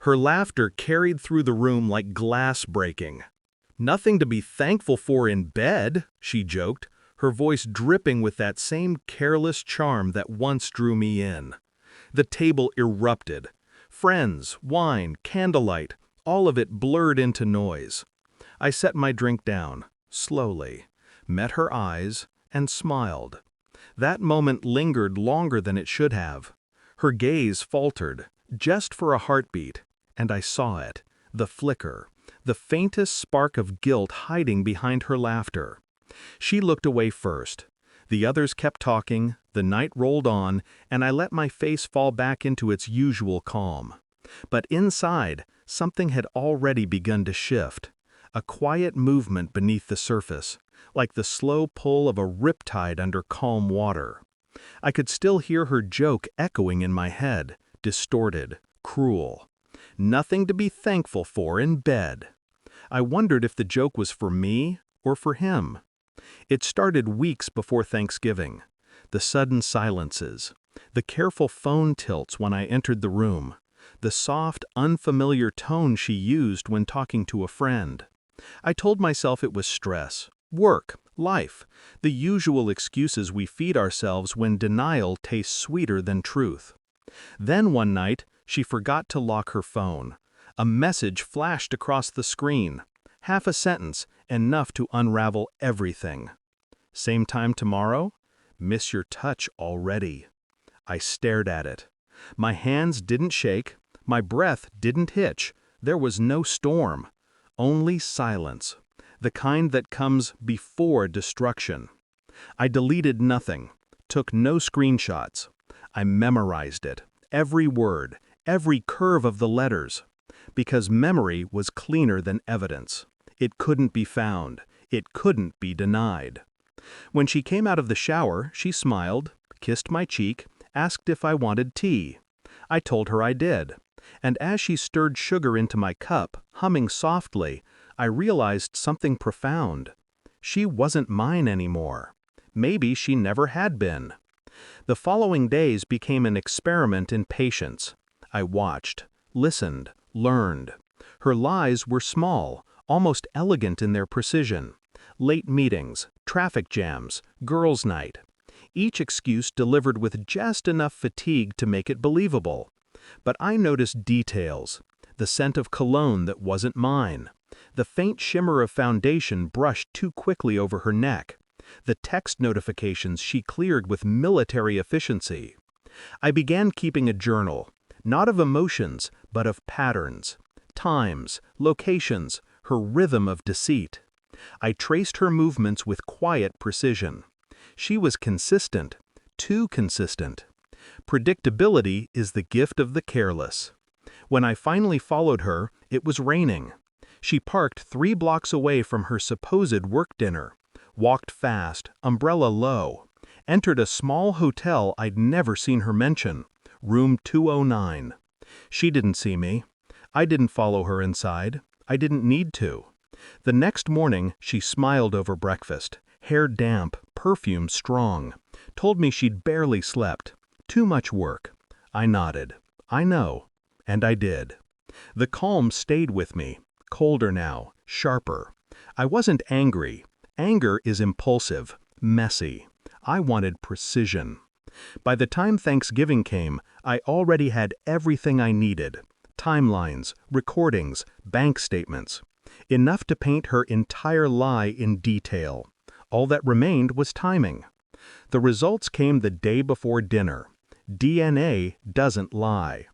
Her laughter carried through the room like glass breaking. "Nothing to be thankful for in bed," she joked, her voice dripping with that same careless charm that once drew me in. The table erupted. Friends, wine, candlelight, all of it blurred into noise. I set my drink down, slowly, met her eyes, and smiled. That moment lingered longer than it should have. Her gaze faltered, just for a heartbeat, and I saw it, the flicker, the faintest spark of guilt hiding behind her laughter. She looked away first. The others kept talking, the night rolled on, and I let my face fall back into its usual calm. But inside, something had already begun to shift. A quiet movement beneath the surface, like the slow pull of a riptide under calm water. I could still hear her joke echoing in my head, distorted, cruel. Nothing to be thankful for in bed. I wondered if the joke was for me or for him. It started weeks before Thanksgiving. The sudden silences, the careful phone tilts when I entered the room, the soft, unfamiliar tone she used when talking to a friend. I told myself it was stress, work, life, the usual excuses we feed ourselves when denial tastes sweeter than truth. Then one night, she forgot to lock her phone. A message flashed across the screen. Half a sentence, enough to unravel everything. "Same time tomorrow? Miss your touch already." I stared at it. My hands didn't shake, my breath didn't hitch. There was no storm, only silence, the kind that comes before destruction. I deleted nothing, took no screenshots. I memorized it, every word, every curve of the letters, because memory was cleaner than evidence. It couldn't be found. It couldn't be denied. When she came out of the shower, she smiled, kissed my cheek, asked if I wanted tea. I told her I did. And as she stirred sugar into my cup, humming softly, I realized something profound. She wasn't mine anymore. Maybe she never had been. The following days became an experiment in patience. I watched, listened, learned. Her lies were small, almost elegant in their precision. Late meetings, traffic jams, girls' night. Each excuse delivered with just enough fatigue to make it believable. But I noticed details. The scent of cologne that wasn't mine. The faint shimmer of foundation brushed too quickly over her neck. The text notifications she cleared with military efficiency. I began keeping a journal, not of emotions, but of patterns. Times, locations, her rhythm of deceit. I traced her movements with quiet precision. She was consistent, too consistent. Predictability is the gift of the careless. When I finally followed her, it was raining. She parked 3 blocks away from her supposed work dinner, walked fast, umbrella low, entered a small hotel I'd never seen her mention, room 209. She didn't see me. I didn't follow her inside. I didn't need to. The next morning, she smiled over breakfast, hair damp, perfume strong, told me she'd barely slept. Too much work. I nodded. I know. And I did. The calm stayed with me, colder now, sharper. I wasn't angry. Anger is impulsive, messy. I wanted precision. By the time Thanksgiving came, I already had everything I needed. Timelines, recordings, bank statements. Enough to paint her entire lie in detail. All that remained was timing. The results came the day before dinner. DNA doesn't lie.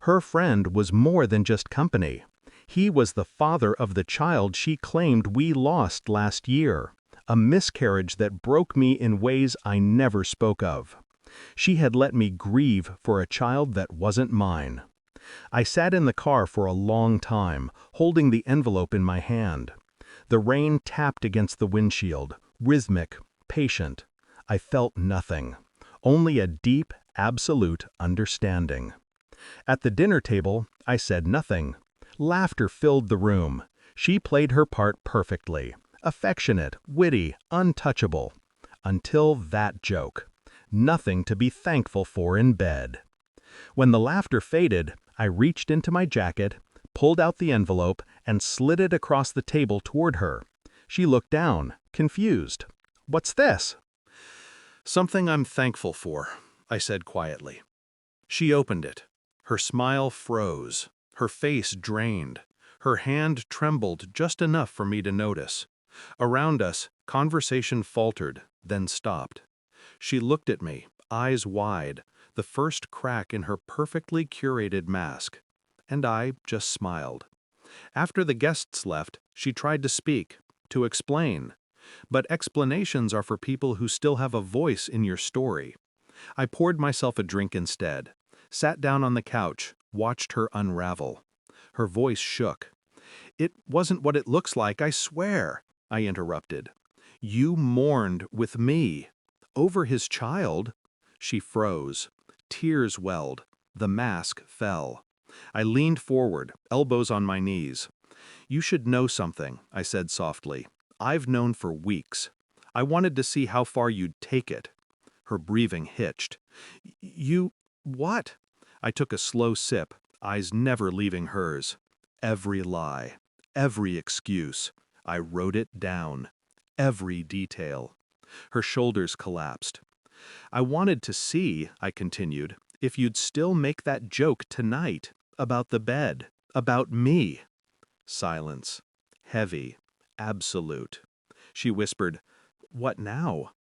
Her friend was more than just company. He was the father of the child she claimed we lost last year, a miscarriage that broke me in ways I never spoke of. She had let me grieve for a child that wasn't mine. I sat in the car for a long time, holding the envelope in my hand. The rain tapped against the windshield, rhythmic, patient. I felt nothing, only a deep, absolute understanding. At the dinner table, I said nothing. Laughter filled the room. She played her part perfectly, affectionate, witty, untouchable. Until that joke. Nothing to be thankful for in bed. When the laughter faded, I reached into my jacket, pulled out the envelope, and slid it across the table toward her. She looked down, confused. "What's this?" "Something I'm thankful for," I said quietly. She opened it. Her smile froze. Her face drained. Her hand trembled just enough for me to notice. Around us, conversation faltered, then stopped. She looked at me, eyes wide, the first crack in her perfectly curated mask. And I just smiled. After the guests left, she tried to speak, to explain. But explanations are for people who still have a voice in your story. I poured myself a drink instead, sat down on the couch, watched her unravel. Her voice shook. "It wasn't what it looks like, I swear," I interrupted. "You mourned with me. Over his child?" She froze. Tears welled. The mask fell. I leaned forward, elbows on my knees. "You should know something," I said softly. "I've known for weeks. I wanted to see how far you'd take it." Her breathing hitched. "You... what?" I took a slow sip, eyes never leaving hers. Every lie, every excuse. I wrote it down. Every detail. Her shoulders collapsed. "I wanted to see," I continued, "if you'd still make that joke tonight, about the bed, about me." Silence. Heavy. Absolute. She whispered, "What now?"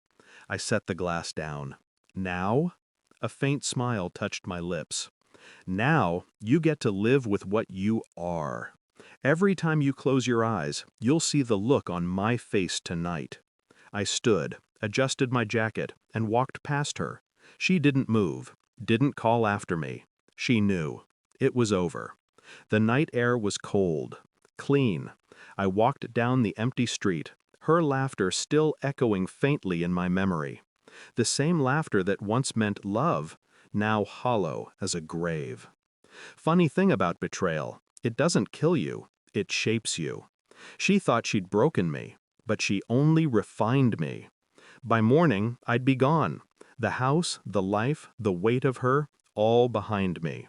I set the glass down. "Now?" A faint smile touched my lips. "Now, you get to live with what you are. Every time you close your eyes, you'll see the look on my face tonight." I stood, adjusted my jacket, and walked past her. She didn't move, didn't call after me. She knew. It was over. The night air was cold, clean. I walked down the empty street, her laughter still echoing faintly in my memory. The same laughter that once meant love, now hollow as a grave. Funny thing about betrayal, it doesn't kill you, it shapes you. She thought she'd broken me, but she only refined me. By morning, I'd be gone. The house, the life, the weight of her, all behind me.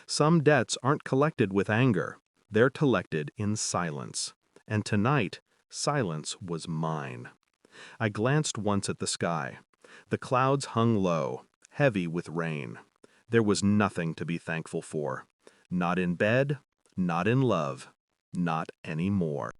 Some debts aren't collected with anger. They're collected in silence. And tonight, silence was mine. I glanced once at the sky. The clouds hung low, heavy with rain. There was nothing to be thankful for. Not in bed, not in love, not anymore.